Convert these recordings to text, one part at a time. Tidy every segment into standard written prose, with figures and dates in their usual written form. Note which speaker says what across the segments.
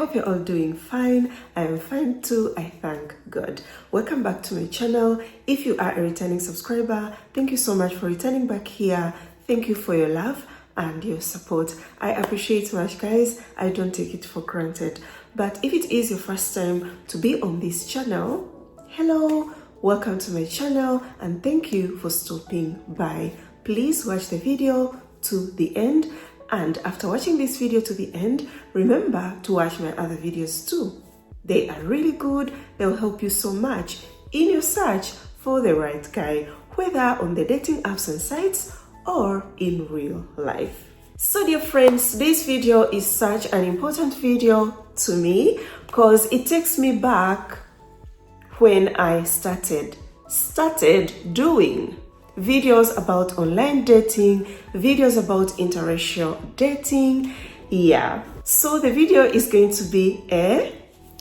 Speaker 1: hope you're all doing fine. I am fine too, I thank God. Welcome back to my channel. If you are a returning subscriber, thank you so much for returning back here. Thank you for your love and your support. I appreciate much, guys. I don't take it for granted. But if it is your first time to be on this channel, hello, welcome to my channel and thank you for stopping by. Please watch the video to the end, and after watching this video to the end, remember to watch my other videos too. They are really good. They'll help you so much in your search for the right guy, whether on the dating apps and sites or in real life. So dear friends, this video is such an important video to me because it takes me back when I started doing videos about online dating, videos about interracial dating. Yeah, so the video is going to be a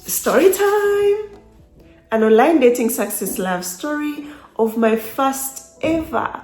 Speaker 1: story time, an online dating success love story of my first ever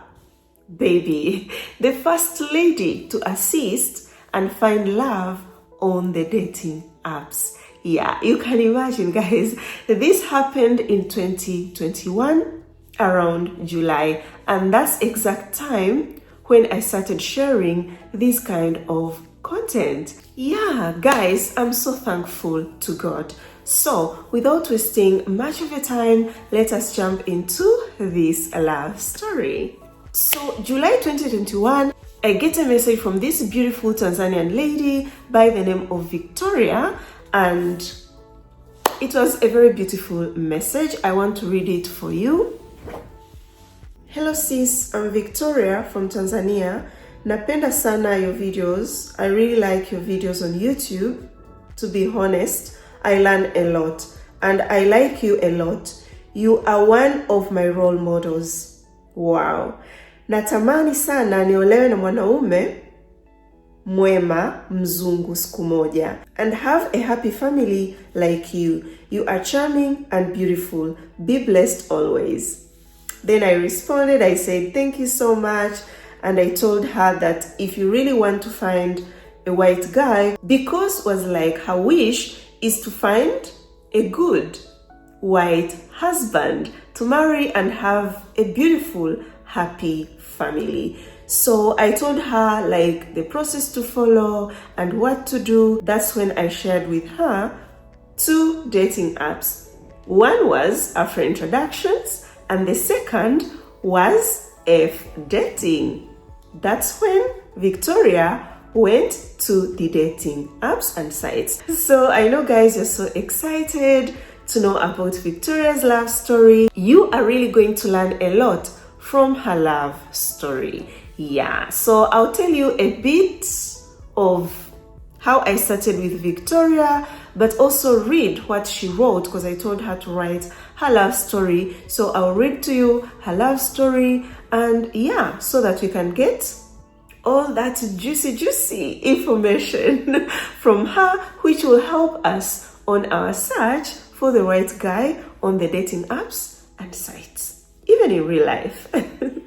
Speaker 1: baby, the first lady to assist and find love on the dating apps. Yeah, you can imagine, guys, this happened in 2021 around July, and that's exact time when I started sharing this kind of content. Yeah, guys, I'm so thankful to God. So without wasting much of your time, let us jump into this love story. So July 2021, I get a message from this beautiful Tanzanian lady by the name of Victoria, and it was a very beautiful message. I want to read it for you. Hello sis, I'm Victoria from Tanzania. Napenda sana your videos. I really like your videos on YouTube. To be honest, I learn a lot and I like you a lot. You are one of my role models. Wow. Natamani sana niolewe na mwanaume mwema mzungu siku moja and have a happy family like you. You are charming and beautiful. Be blessed always. Then I responded, I said, thank you so much. And I told her that if you really want to find a white guy, because was like her wish is to find a good white husband to marry and have a beautiful, happy family. So I told her like the process to follow and what to do. That's when I shared with her 2 dating apps. One was After Introductions, and the second was F-Dating. That's when Victoria went to the dating apps and sites. So I know, guys, you're so excited to know about Victoria's love story. You are really going to learn a lot from her love story. Yeah, so I'll tell you a bit of how I started with Victoria, but also read what she wrote because I told her to write her love story. So I'll read to you her love story, and yeah, so that we can get all that juicy information from her, which will help us on our search for the right guy on the dating apps and sites, even in real life.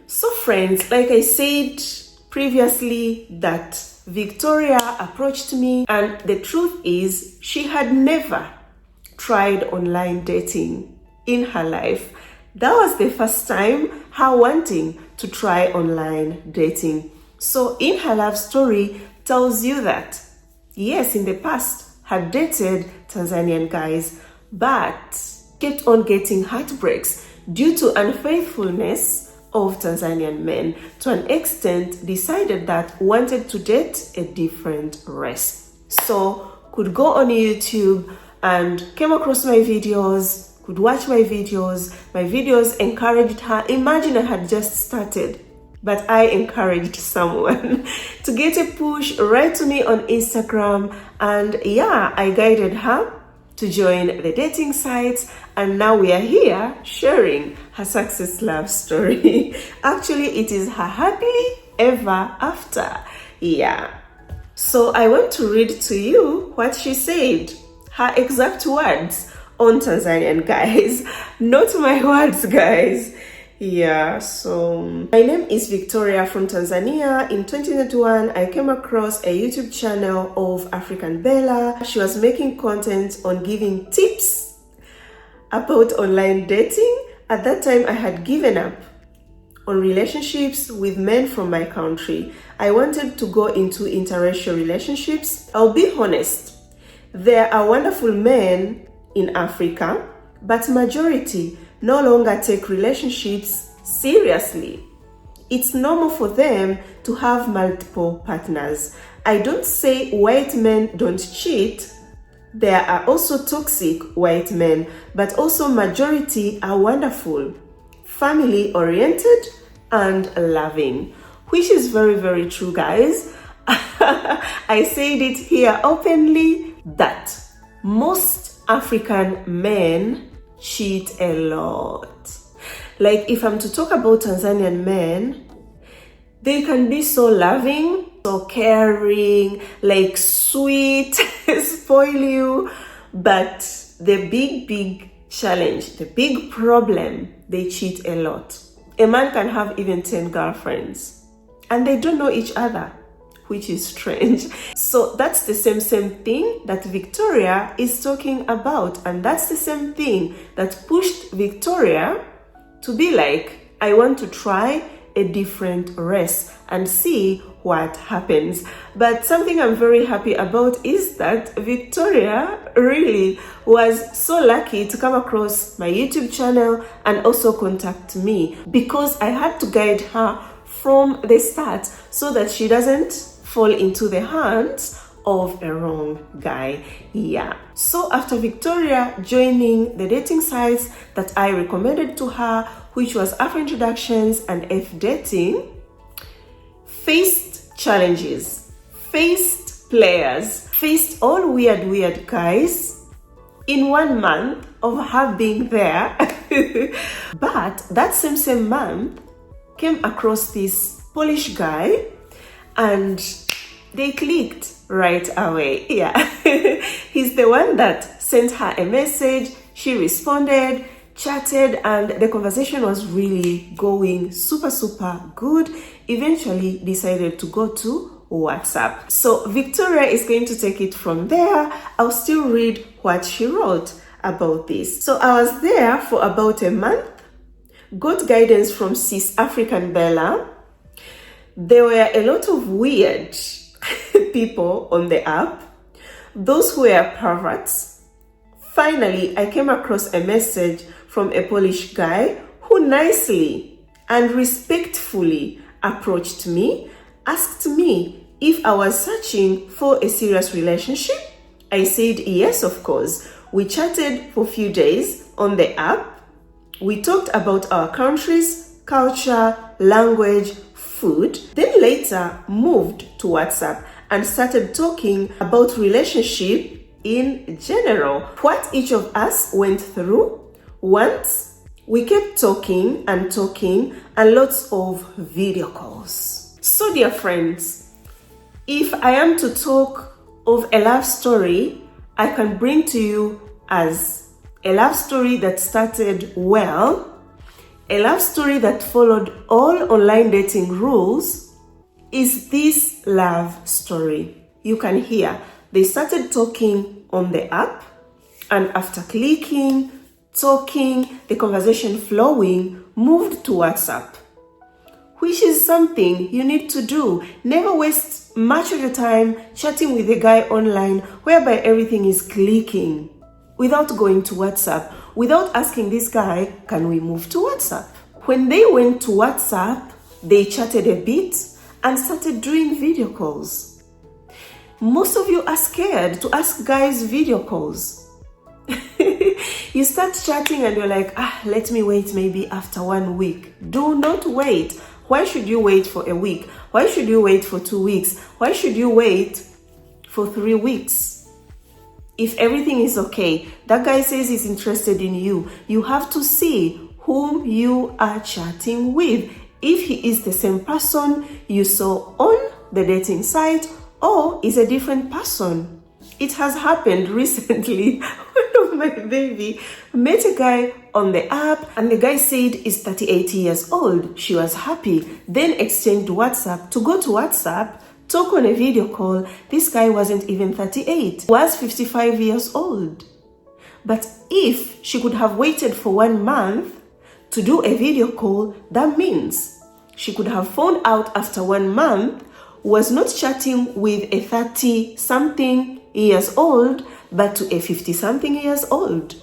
Speaker 1: So friends, like I said previously, that Victoria approached me, and the truth is she had never tried online dating in her life. That was the first time her wanting to try online dating. So in her love story tells you that yes, in the past had dated Tanzanian guys, but kept on getting heartbreaks due to unfaithfulness of Tanzanian men, to an extent decided that wanted to date a different race. So could go on YouTube and came across my videos, could watch my videos encouraged her. Imagine I had just started, but I encouraged someone to get a push right to me on Instagram, and yeah, I guided her to join the dating sites, and now we are here sharing her success love story. Actually, it is her happily ever after. Yeah. So I want to read to you what she said, her exact words on Tanzanian guys. Not my words, guys. Yeah, so my name is Victoria from Tanzania. In 2021, I came across a YouTube channel of African Bella. She was making content on giving tips about online dating. At that time, I had given up on relationships with men from my country. I wanted to go into interracial relationships. I'll be honest, there are wonderful men in Africa, but majority no longer take relationships seriously. It's normal for them to have multiple partners. I don't say white men don't cheat. There are also toxic white men, but also majority are wonderful, family-oriented and loving, which is very, very true, guys. I said it here openly that most African men cheat a lot. Like, if I'm to talk about Tanzanian men, they can be so loving, so caring, like sweet, spoil you. But the big challenge, the big problem, they cheat a lot. A man can have even 10 girlfriends and they don't know each other, which is strange. So that's the same thing that Victoria is talking about. And that's the same thing that pushed Victoria to be like, I want to try a different race and see what happens. But something I'm very happy about is that Victoria really was so lucky to come across my YouTube channel and also contact me, because I had to guide her from the start so that she doesn't fall into the hands of a wrong guy. Yeah. So after Victoria joining the dating sites that I recommended to her, which was After Introductions and F-Dating, faced challenges, faced players, faced all weird guys in 1 month of her being there. But that same month came across this Polish guy and they clicked right away. Yeah. He's the one that sent her a message. She responded, chatted, and the conversation was really going super good. Eventually decided to go to WhatsApp. So Victoria is going to take it from there. I'll still read what she wrote about this. So I was there for about a month, got guidance from cis African Bella. There were a lot of weird people on the app, those who were perverts. Finally, I came across a message from a Polish guy who nicely and respectfully approached me, asked me if I was searching for a serious relationship. I said yes, of course. We chatted for a few days on the app. We talked about our countries, culture, language, food. Then later moved to WhatsApp and started talking about relationship in general, what each of us went through. Once we kept talking and lots of video calls. So dear friends, if I am to talk of a love story, I can bring to you as a love story that started well, a love story that followed all online dating rules, is this love story. You can hear they started talking on the app, and after clicking, talking, the conversation flowing, moved to WhatsApp, which is something you need to do. Never waste much of your time chatting with a guy online whereby everything is clicking without going to WhatsApp, without asking this guy, can we move to WhatsApp? When they went to WhatsApp, they chatted a bit and started doing video calls. Most of you are scared to ask guys video calls. You start chatting and you're like, let me wait maybe after 1 week. Do not wait. Why should you wait for a week? Why should you wait for 2 weeks? Why should you wait for 3 weeks? If everything is okay, that guy says he's interested in you, you have to see whom you are chatting with. If he is the same person you saw on the dating site or is a different person. It has happened recently. One of my baby met a guy on the app, and the guy said he's 38 years old. She was happy, then exchanged WhatsApp. To go to WhatsApp, talk on a video call, this guy wasn't even 38, he was 55 years old. But if she could have waited for 1 month to do a video call, that means she could have found out after 1 month, was not chatting with a 30-something years old, but to a 50-something years old.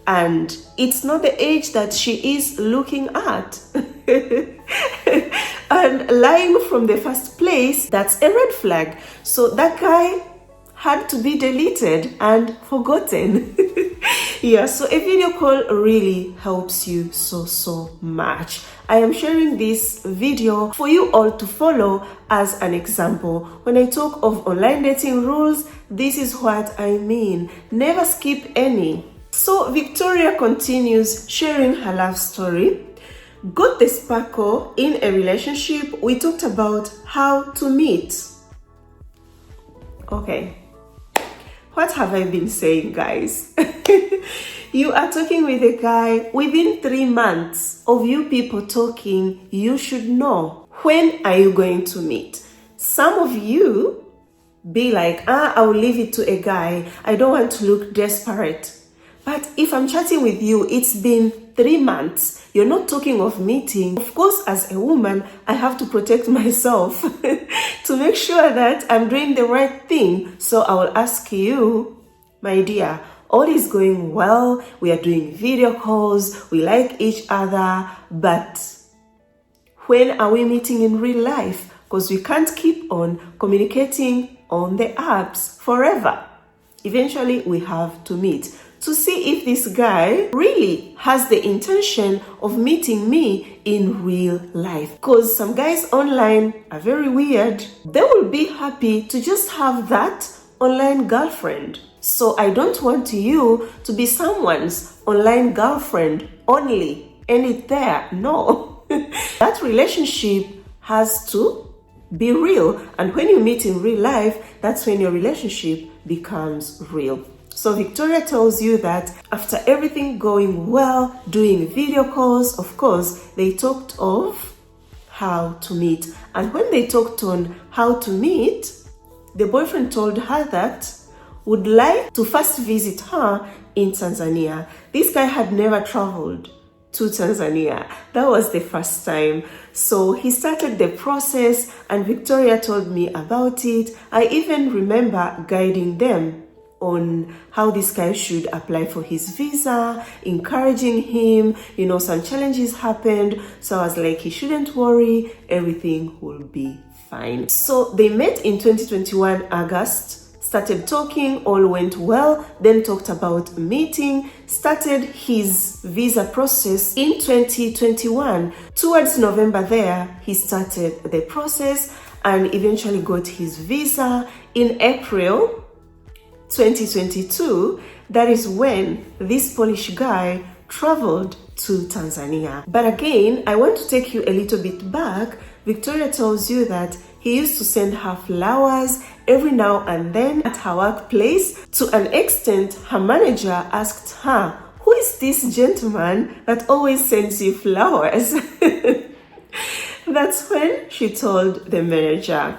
Speaker 1: And it's not the age that she is looking at. And lying from the first place, that's a red flag. So that guy had to be deleted and forgotten. Yeah, so a video call really helps you so much. I am sharing this video for you all to follow as an example. When I talk of online dating rules, this is what I mean. Never skip any. So Victoria continues sharing her love story. Got the sparkle in a relationship. We talked about how to meet. Okay. What have I been saying, guys? You are talking with a guy. Within 3 months of you people talking, you should know, when are you going to meet? Some of you be like, I'll leave it to a guy. I don't want to look desperate. But if I'm chatting with you, it's been 3 months. You're not talking of meeting. Of course, as a woman, I have to protect myself to make sure that I'm doing the right thing. So I will ask you, my dear, all is going well. We are doing video calls. We like each other. But when are we meeting in real life? Because we can't keep on communicating on the apps forever. Eventually, we have to meet to see if this guy really has the intention of meeting me in real life. Because some guys online are very weird. They will be happy to just have that online girlfriend. So I don't want you to be someone's online girlfriend only. And it there, no. That relationship has to be real. And when you meet in real life, that's when your relationship becomes real. So Victoria tells you that after everything going well, doing video calls, of course, they talked of how to meet. And when they talked on how to meet, the boyfriend told her that would like to first visit her in Tanzania. This guy had never traveled to Tanzania. That was the first time. So he started the process and Victoria told me about it. I even remember guiding them on how this guy should apply for his visa, encouraging him. You know, some challenges happened. So I was like, he shouldn't worry, everything will be fine. So they met in 2021 August, started talking, all went well, then talked about meeting, started his visa process in 2021. Towards November there, he started the process and eventually got his visa in April 2022. That is when this Polish guy traveled to Tanzania. But again, I want to take you a little bit back. Victoria tells you that he used to send her flowers every now and then at her workplace. To an extent, her manager asked her, "Who is this gentleman that always sends you flowers?" That's when she told the manager.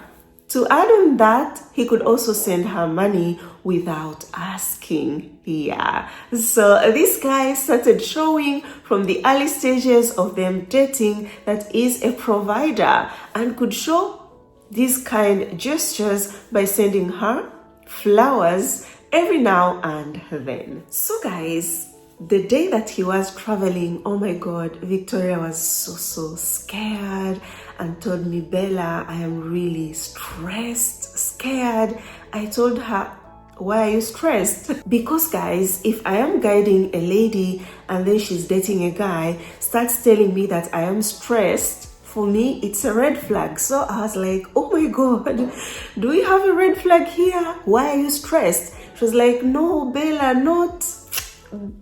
Speaker 1: To add on that, he could also send her money without asking. Yeah. So this guy started showing from the early stages of them dating that is a provider and could show these kind gestures by sending her flowers every now and then. So guys, the day that he was traveling, oh my God, Victoria was so scared and told me, "Bella, I am really stressed, scared." I told her, "Why are you stressed?" Because guys, if I am guiding a lady and then she's dating a guy, starts telling me that I am stressed, for me, it's a red flag. So I was like, "Oh my God, do we have a red flag here? Why are you stressed?" She was like, "No, Bella, not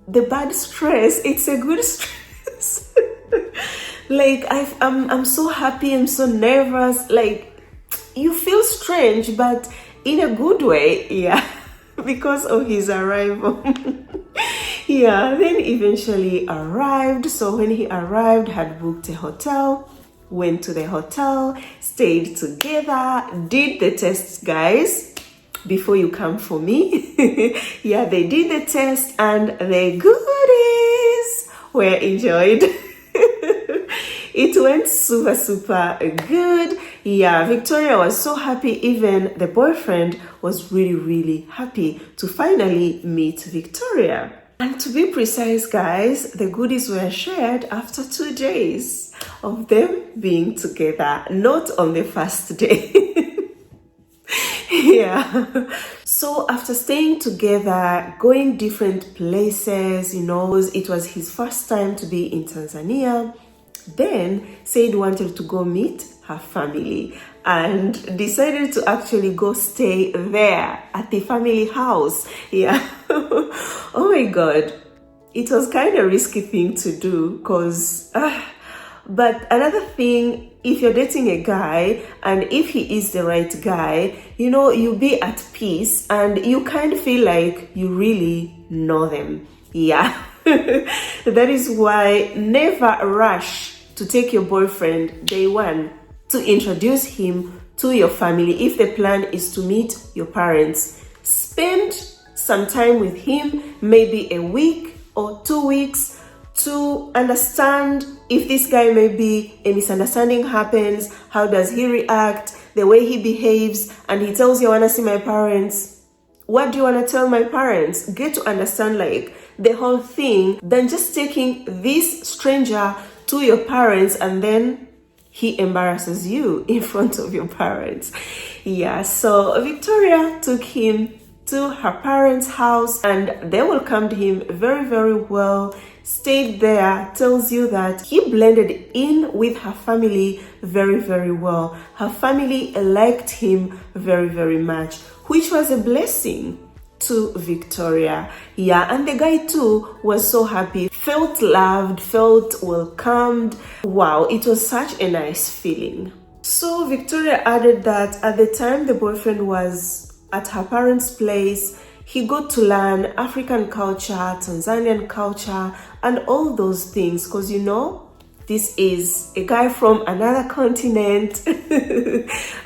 Speaker 1: the bad stress. It's a good stress." Like, I'm so happy, I'm so nervous. Like, you feel strange, but in a good way, yeah, because of his arrival. Yeah, then eventually arrived. So when he arrived, had booked a hotel, went to the hotel, stayed together, did the tests, guys, before you come for me. Yeah, they did the test and the goodies were enjoyed. It went super good. Yeah, Victoria was so happy. Even the boyfriend was really happy to finally meet Victoria. And to be precise, guys, the goodies were shared after 2 days of them being together, not on the first day. Yeah. So after staying together, going different places, it was his first time to be in Tanzania. Then said wanted to go meet her family and decided to actually go stay there at the family house. Yeah. Oh my God. It was kind of risky thing to do because but another thing, if you're dating a guy and if he is the right guy, you'll be at peace and you kind of feel like you really know them. Yeah. That is why never rush to take your boyfriend day one to introduce him to your family. If the plan is to meet your parents, spend some time with him, maybe a week or 2 weeks, to understand if this guy, maybe a misunderstanding happens, how does he react, the way he behaves, and he tells you, I want to see my parents. What do you want to tell my parents? Get to understand like the whole thing, than just taking this stranger to your parents and then he embarrasses you in front of your parents. Yeah, so Victoria took him to her parents' house and they welcomed him very well, stayed there, tells you that he blended in with her family very well. Her family liked him very much, which was a blessing to Victoria. Yeah, and the guy too was so happy, felt loved, felt welcomed. Wow, it was such a nice feeling. So Victoria added that at the time the boyfriend was at her parents' place, he got to learn African culture, Tanzanian culture, and all those things because this is a guy from another continent,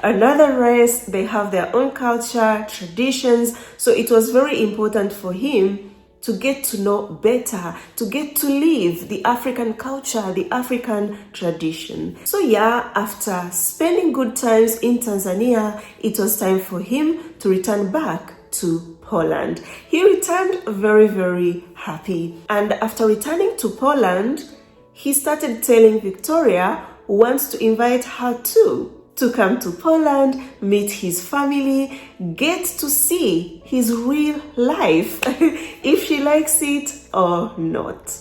Speaker 1: another race. They have their own culture, traditions. So it was very important for him to get to know better, to get to live the African culture, the African tradition. So yeah, after spending good times in Tanzania, it was time for him to return back to Poland. He returned very happy. And after returning to Poland, he started telling Victoria wants to invite her too to come to Poland, meet his family, get to see his real life, if she likes it or not.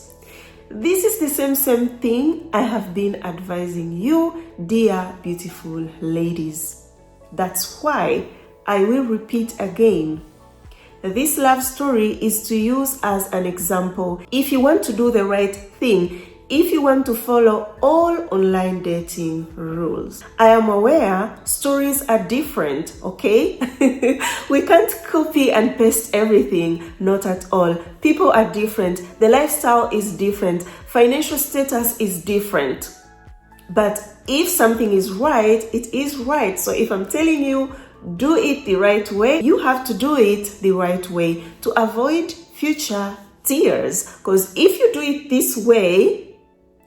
Speaker 1: This is the same thing I have been advising you, dear beautiful ladies. That's why I will repeat again. This love story is to use as an example. If you want to do the right thing, if you want to follow all online dating rules. I am aware stories are different, okay? We can't copy and paste everything, not at all. People are different, the lifestyle is different, financial status is different. But if something is right, it is right. So if I'm telling you, do it the right way, you have to do it the right way to avoid future tears. Because if you do it this way,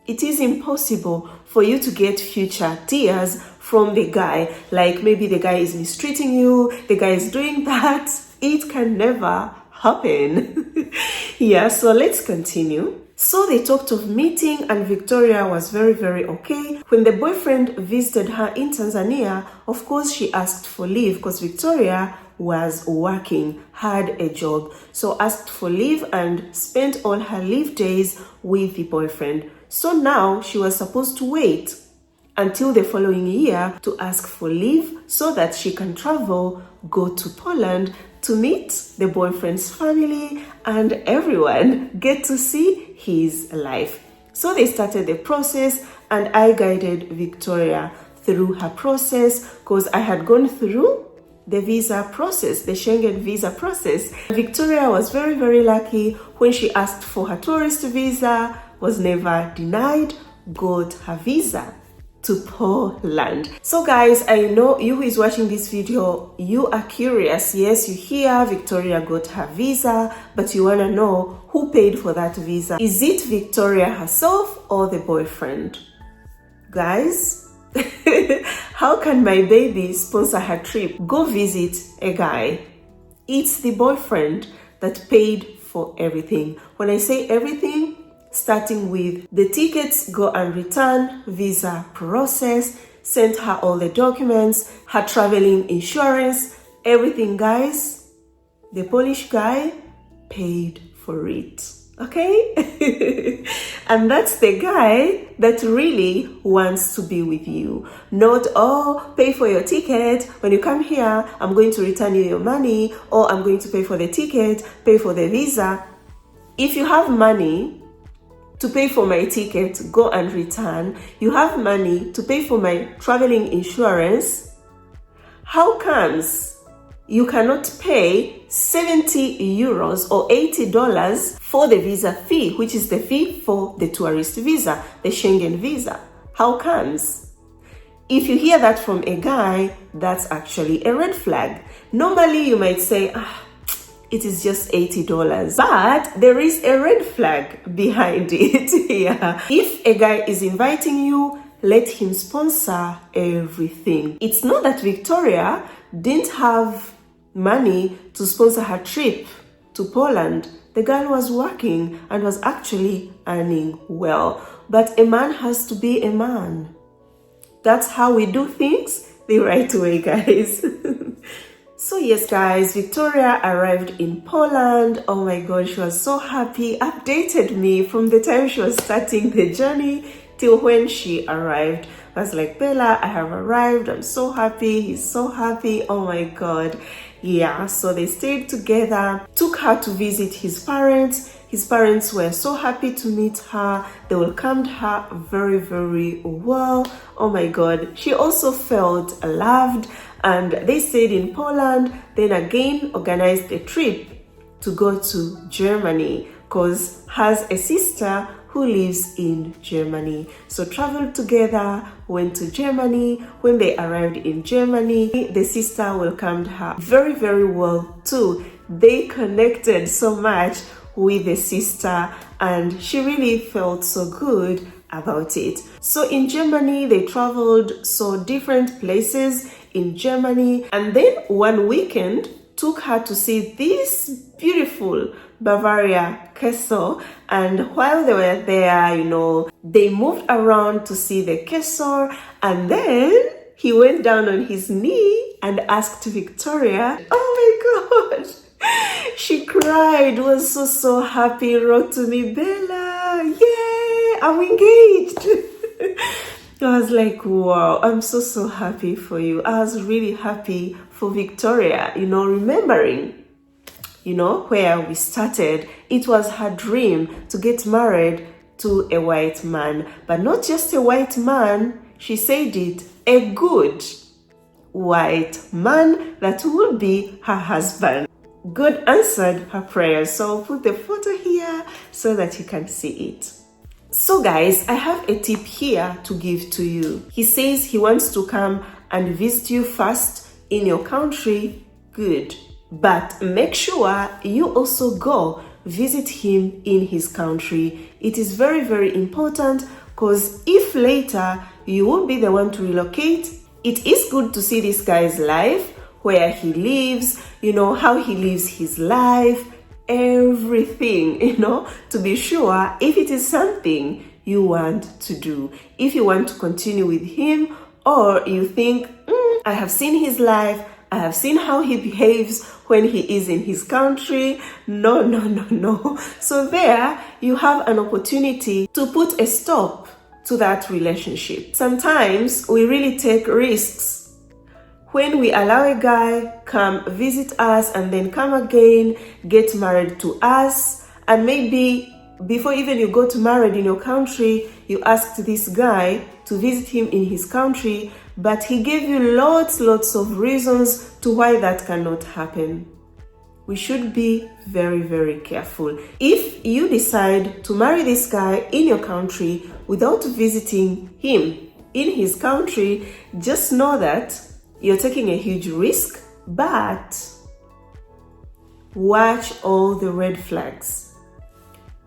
Speaker 1: it is impossible for you to get future tears from the guy. Like maybe the guy is mistreating you, the guy is doing that. It can never happen. Yeah, so let's continue. So they talked of meeting and Victoria was very okay. When the boyfriend visited her in Tanzania, of course she asked for leave because Victoria was working, had a job. So asked for leave and spent all her leave days with the boyfriend. So now she was supposed to wait until the following year to ask for leave so that she can travel, go to Poland to meet the boyfriend's family and everyone, get to see his life. So they started the process and I guided Victoria through her process because I had gone through the visa process, the Schengen visa process. Victoria was very, very lucky. When she asked for her tourist visa, was never denied, got her visa to Poland. So guys, I know you who is watching this video, you are curious. Yes, you hear Victoria got her visa, but you want to know who paid for that visa. Is it Victoria herself or the boyfriend? Guys, how can my baby sponsor her trip, go visit a guy? It's the boyfriend that paid for everything. When I say everything, starting with the tickets, go and return, visa process, sent her all the documents, her traveling insurance, everything, guys. The Polish guy paid for it. Okay? And that's the guy that really wants to be with you. Not, oh, pay for your ticket. When you come here, I'm going to return you your money, or I'm going to pay for the ticket, pay for the visa. If you have money to pay for my ticket, go and return, you have money to pay for my traveling insurance, how comes you cannot pay 70 euros or $80 for the visa fee, which is the fee for the tourist visa, the Schengen visa? How comes? If you hear that from a guy, that's actually a red flag. Normally you might say, it is just $80, but there is a red flag behind it. Yeah. If a guy is inviting you, let him sponsor everything. It's not that Victoria didn't have money to sponsor her trip to Poland. The girl was working and was actually earning well. But a man has to be a man. That's how we do things the right way, guys. So yes, guys, Victoria arrived in Poland. Oh my God, she was so happy. Updated me from the time she was starting the journey till when she arrived. I was like, Bella, I have arrived. I'm so happy. He's so happy. Oh my God. Yeah, so they stayed together, took her to visit his parents. His parents were so happy to meet her. They welcomed her very, very well. Oh my God. She also felt loved, and they stayed in Poland, then again organized a trip to go to Germany because has a sister who lives in Germany. So traveled together, went to Germany. When they arrived in Germany, the sister welcomed her very, very well too. They connected so much with the sister, and she really felt so good about it. So in Germany, they traveled, saw different places in Germany, and then one weekend took her to see this beautiful Bavaria castle. And while they were there, you know, they moved around to see the castle, and then he went down on his knee and asked Victoria, oh my God, she cried, was so happy, wrote to me, Bella, yeah, I'm engaged. I was like, wow, I'm so happy for you. I was really happy for Victoria, you know, remembering, you know, where we started. It was her dream to get married to a white man, but not just a white man. She said it, a good white man that would be her husband. God answered her prayers. So I'll put the photo here so that you can see it. So guys, I have a tip here to give to you. He says he wants to come and visit you first in your country. Good. But make sure you also go visit him in his country. It is very, very important, because if later you will be the one to relocate, it is good to see this guy's life, where he lives, you know, how he lives his life, everything, you know, to be sure if it is something you want to do. If you want to continue with him, or you think, I have seen his life, I have seen how he behaves when he is in his country. No. So there you have an opportunity to put a stop to that relationship. Sometimes we really take risks when we allow a guy come visit us and then come again, get married to us, and maybe before even you got married in your country, you asked this guy to visit him in his country, but he gave you lots of reasons to why that cannot happen. We should be very careful. If you decide to marry this guy in your country without visiting him in his country, just know that you're taking a huge risk, but watch all the red flags.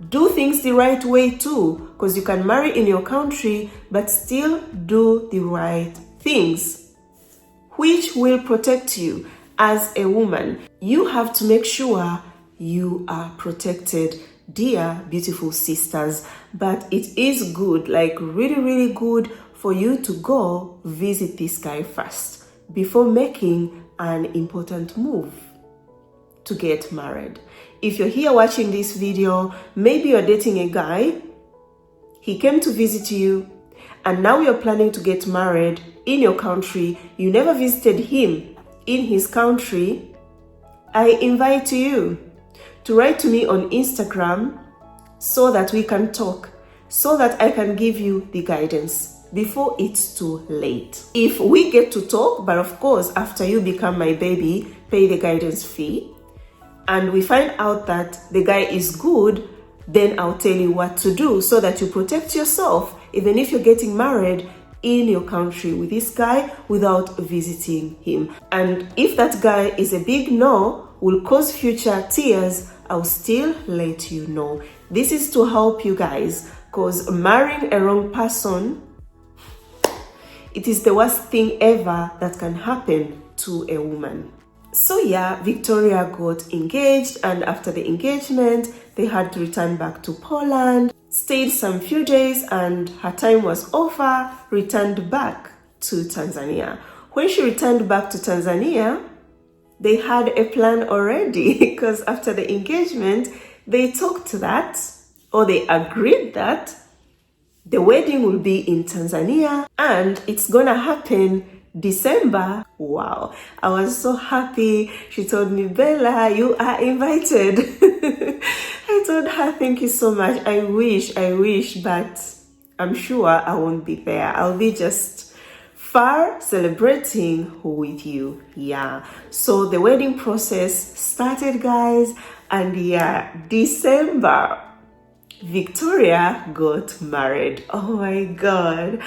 Speaker 1: Do things the right way too, because you can marry in your country but still do the right things, which will protect you as a woman. You have to make sure you are protected, dear beautiful sisters. But it is good, like really good, for you to go visit this guy first before making an important move to get married. If you're here watching this video, maybe you're dating a guy, he came to visit you, and now you're planning to get married in your country. You never visited him in his country. I invite you to write to me on Instagram so that we can talk, so that I can give you the guidance before it's too late. If we get to talk, but of course, after you become my baby, pay the guidance fee, and we find out that the guy is good, then I'll tell you what to do so that you protect yourself, even if you're getting married in your country with this guy without visiting him. And if that guy is a big no, will cause future tears, I'll still let you know. This is to help you guys, because marrying a wrong person, it is the worst thing ever that can happen to a woman. So yeah, Victoria got engaged, and after the engagement, they had to return back to Poland, stayed some few days, and her time was over, returned back to Tanzania. When she returned back to Tanzania, they had a plan already, because after the engagement, they talked that, or they agreed that the wedding will be in Tanzania and it's gonna happen December. Wow, I was so happy. She told me, Bella, you are invited. I told her, thank you so much. I wish, but I'm sure I won't be there. I'll be just far celebrating with you. Yeah, so the wedding process started, guys, and yeah, December, Victoria got married. Oh my God.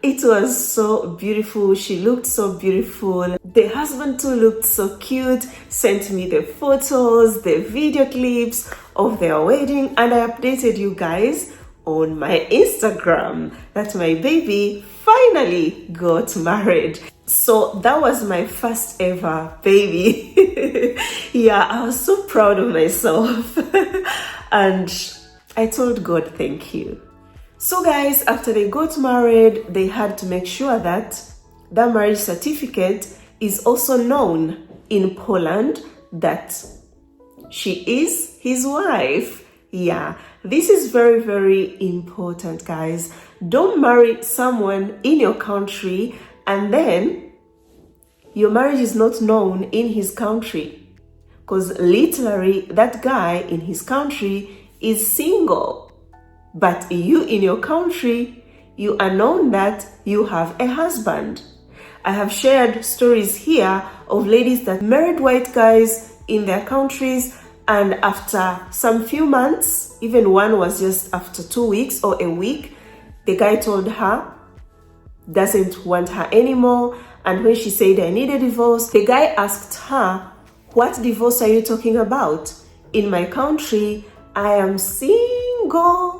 Speaker 1: It was so beautiful. She looked so beautiful. The husband too looked so cute, sent me the photos, the video clips of their wedding, and I updated you guys on my Instagram that my baby finally got married. So that was my first ever baby. Yeah, I was so proud of myself. And I told God, thank you. So guys, after they got married, they had to make sure that the marriage certificate is also known in Poland that she is his wife. Yeah, this is very important, guys. Don't marry someone in your country and then your marriage is not known in his country, because literally that guy in his country is single. But you in your country, you are known that you have a husband. I have shared stories here of ladies that married white guys in their countries, and after some few months, even one was just after 2 weeks or a week, the guy told her doesn't want her anymore. And when she said, I need a divorce, the guy asked her, what divorce are you talking about? In my country, I am single.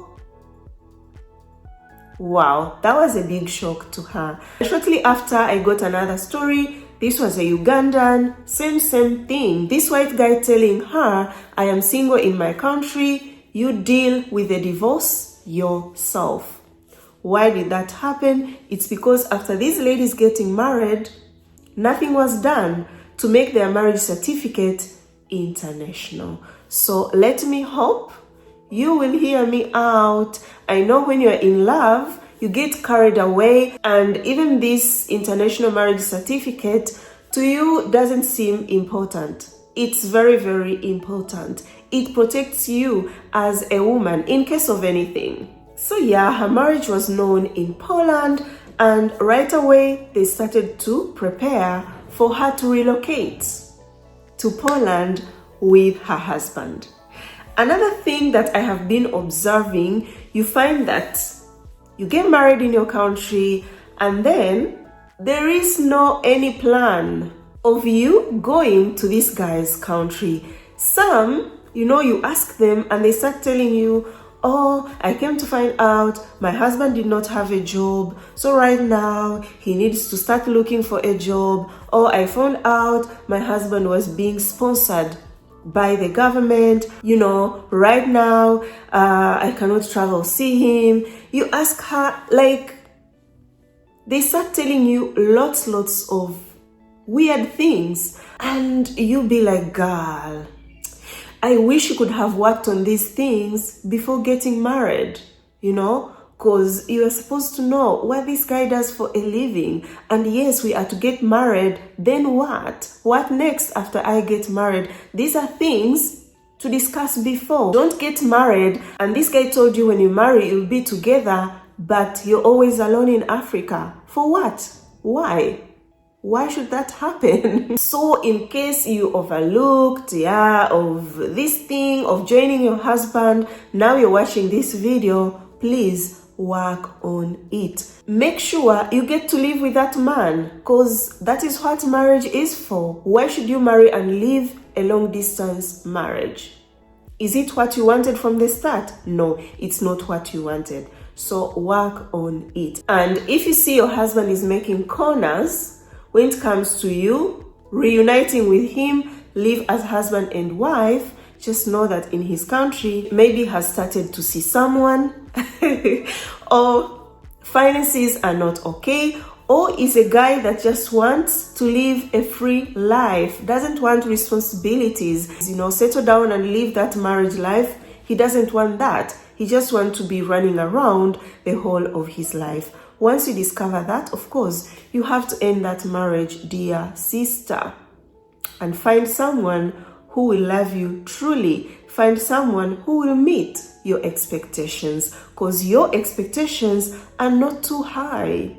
Speaker 1: Wow, that was a big shock to her. Shortly after, I got another story. This was a Ugandan, same thing. This white guy telling her, I am single in my country, you deal with the divorce yourself. Why did that happen? It's because after these ladies getting married, nothing was done to make their marriage certificate international. So let me hope you will hear me out. I know when you're in love, you get carried away, and even this international marriage certificate to you doesn't seem important. It's very important. it protects you as a woman in case of anything. So yeah, her marriage was known in Poland, and right away they started to prepare for her to relocate to Poland with her husband. Another thing that I have been observing, you find that you get married in your country and then there is no any plan of you going to this guy's country. Some, you ask them and they start telling you, oh, I came to find out my husband did not have a job, so right now he needs to start looking for a job. Or I found out my husband was being sponsored by the government, right now I cannot travel see him. You ask her, like, they start telling you lots of weird things, and you be like, girl, I wish you could have worked on these things before getting married, because you are supposed to know what this guy does for a living. And yes, we are to get married. Then what? What next after I get married? These are things to discuss before. Don't get married and this guy told you when you marry you'll be together, but you're always alone in Africa. For what? Why? Why should that happen? So in case you overlooked, of this thing of joining your husband, now you're watching this video, please work on it. Make sure you get to live with that man, because that is what marriage is for. Why should you marry and live a long distance marriage? Is it what you wanted from the start? No, it's not what you wanted. So work on it. And if you see your husband is making corners when it comes to you reuniting with him, live as husband and wife, just know that in his country, maybe has started to see someone, or finances are not okay, or is a guy that just wants to live a free life, doesn't want responsibilities, settle down and live that marriage life. He doesn't want that. He just wants to be running around the whole of his life. Once you discover that, of course, you have to end that marriage, dear sister, and find someone who will love you truly. Find someone who will meet your expectations, because your expectations are not too high.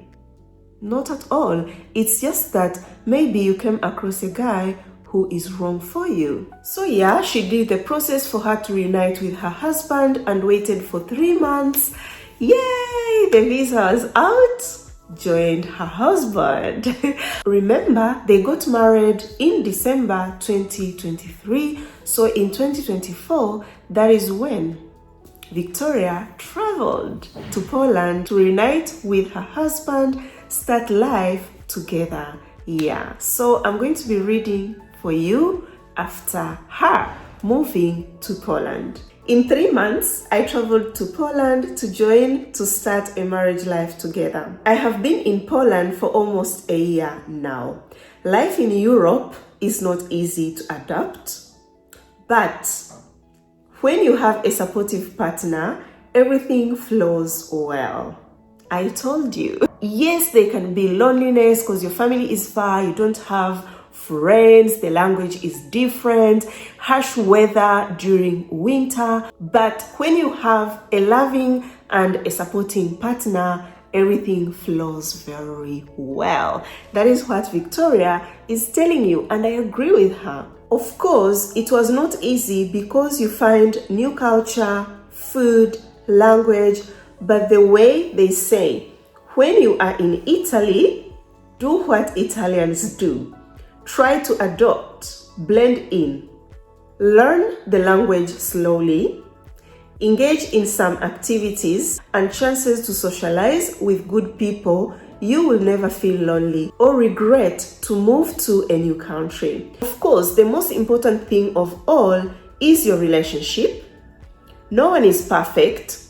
Speaker 1: Not at all. It's just that maybe you came across a guy who is wrong for you. So yeah, she did the process for her to reunite with her husband and waited for 3 months. Yay! The visa was out. Joined her husband. Remember, they got married in December 2023. So in 2024, that is when Victoria traveled to Poland to reunite with her husband, start life together. Yeah, so I'm going to be reading for you after her moving to Poland. In 3 months, I traveled to Poland to start a marriage life together. I have been in Poland for almost a year now. Life in Europe is not easy to adapt, but when you have a supportive partner, everything flows well. I told you. Yes, there can be loneliness because your family is far, you don't have friends, the language is different, harsh weather during winter. But when you have a loving and a supporting partner, everything flows very well. That is what Victoria is telling you, and I agree with her. Of course, it was not easy because you find new culture, food, language, but the way they say, when you are in Italy, do what Italians do. Try to adopt, blend in, learn the language slowly, engage in some activities and chances to socialize with good people. You will never feel lonely or regret to move to a new country. Of course, the most important thing of all is your relationship. No one is perfect,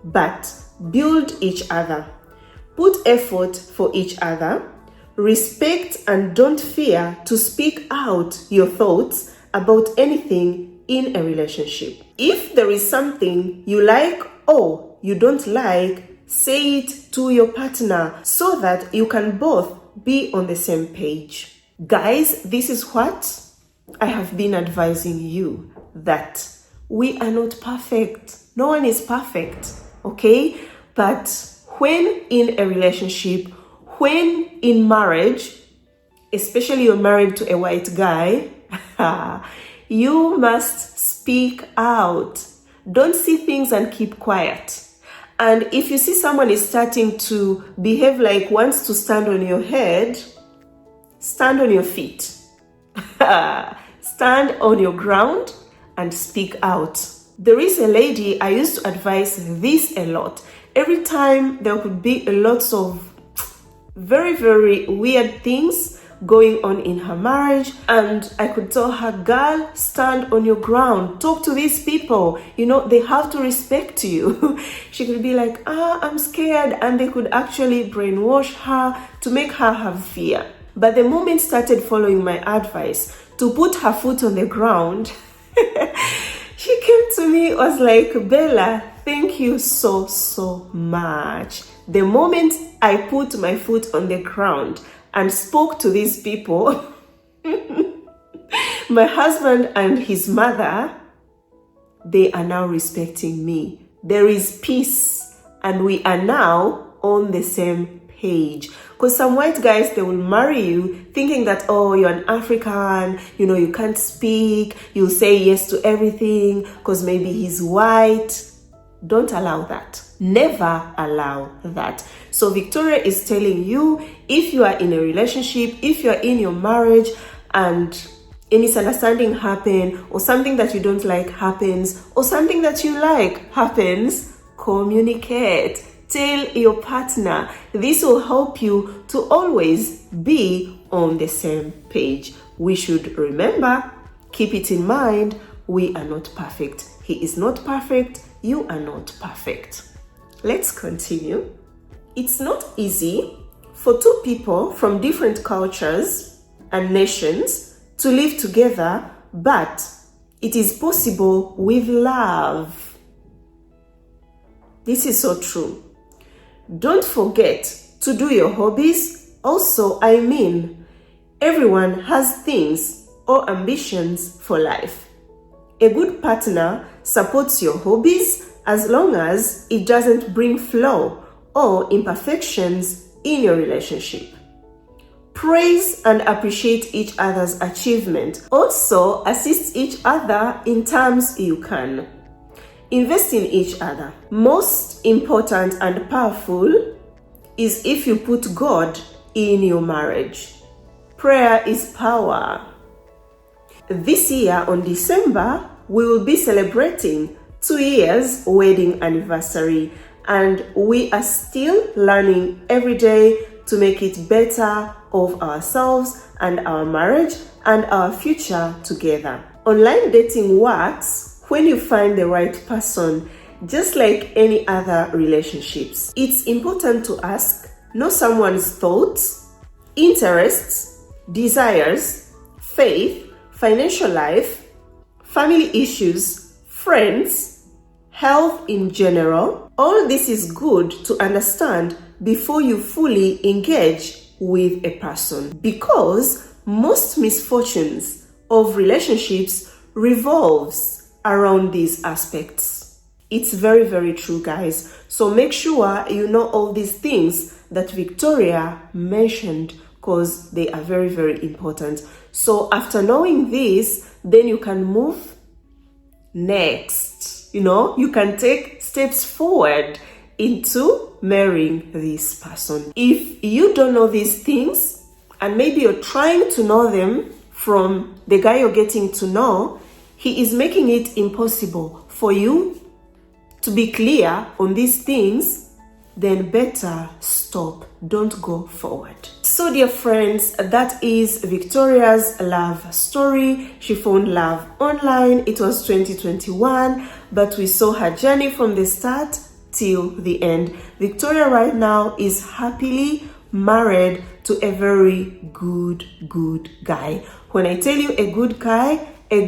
Speaker 1: but build each other. Put effort for each other. Respect and don't fear to speak out your thoughts about anything in a relationship. If there is something you like or you don't like, say it to your partner so that you can both be on the same page. Guys, this is what I have been advising you, that We are not perfect. No one is perfect, okay? But when in a relationship, when in marriage, especially you're married to a white guy, you must speak out. Don't see things and keep quiet. And if you see someone is starting to behave like wants to stand on your head, stand on your feet. Stand on your ground and speak out. There is a lady, I used to advise this a lot. Every time there could be a lot of very, very weird things going on in her marriage, and I could tell her, girl, stand on your ground, talk to these people, they have to respect you. She could be like, I'm scared, and they could actually brainwash her to make her have fear. But the moment started following my advice to put her foot on the ground, she came to me, was like, Bella, thank you so much. The moment I put my foot on the ground and spoke to these people, my husband and his mother, they are now respecting me. There is peace, and we are now on the same page. Because some white guys, they will marry you thinking that, oh, you're an African, you can't speak, you say yes to everything because maybe he's white. Don't allow that. Never allow that. So Victoria is telling you, if you are in a relationship, if you are in your marriage and a misunderstanding happens, or something that you don't like happens, or something that you like happens, communicate. Tell your partner. This will help you to always be on the same page. We should remember, keep it in mind, we are not perfect. He is not perfect. You are not perfect. Let's continue. It's not easy for two people from different cultures and nations to live together, but it is possible with love. This is so true. Don't forget to do your hobbies. Also, everyone has things or ambitions for life. A good partner supports your hobbies as long as it doesn't bring flaw or imperfections in your relationship. Praise and appreciate each other's achievement. Also, assist each other in terms you can. Invest in each other. Most important and powerful is if you put God in your marriage. Prayer is power. This year on December, we will be celebrating 2 years wedding anniversary, and we are still learning every day to make it better of ourselves and our marriage and our future together. Online dating works when you find the right person, just like any other relationships. It's important to know someone's thoughts, interests, desires, faith, financial life, family issues, friends, health in general. All this is good to understand before you fully engage with a person, because most misfortunes of relationships revolves around these aspects. It's very, very true, guys. So make sure you know all these things that Victoria mentioned, because they are very, very important. So after knowing this, then you can move next. You can take steps forward into marrying this person. If you don't know these things, and maybe you're trying to know them from the guy you're getting to know, he is making it impossible for you to be clear on these things, then better stop. Don't go forward. So dear friends, that is Victoria's love story. She found love online. It was 2021, but we saw her journey from the start till the end. Victoria right now is happily married to a very good guy. When I tell you a good guy, a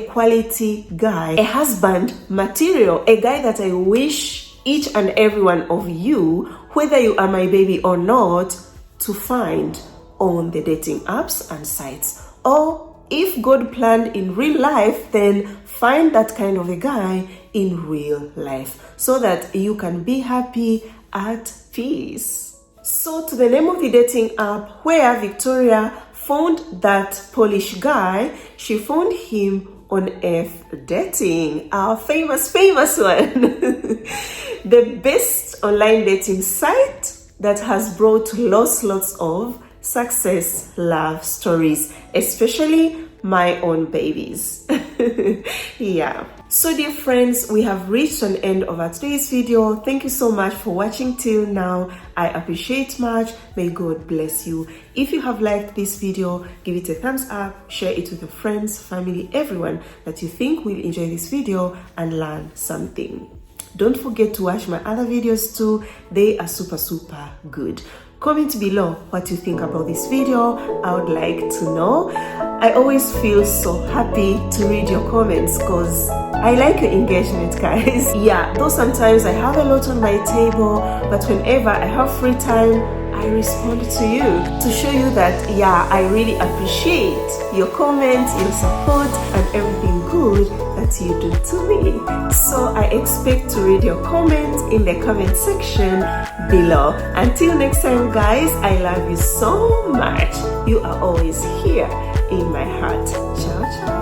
Speaker 1: quality guy, a husband material, a guy that I wish each and every one of you, whether you are my baby or not, to find on the dating apps and sites, or if God planned in real life, then find that kind of a guy in real life so that you can be happy at peace. So to the name of the dating app where Victoria found that Polish guy, she found him on Dating, our famous one. The best online dating site that has brought lots of success love stories, especially my own babies. Yeah. So dear friends, we have reached an end of our today's video. Thank you so much for watching till now. I appreciate much. May God bless you. If you have liked this video, give it a thumbs up, share it with your friends, family, everyone that you think will enjoy this video and learn something. Don't forget to watch my other videos too. They are super good. Comment below what you think about this video. I would like to know. I always feel so happy to read your comments because I like your engagement, guys. Yeah, though sometimes I have a lot on my table, but whenever I have free time, I respond to you to show you that, yeah, I really appreciate your comments, your support, and everything good that you do to me. So I expect to read your comments in the comment section below. Until next time, guys, I love you so much. You are always here in my heart. Ciao, ciao.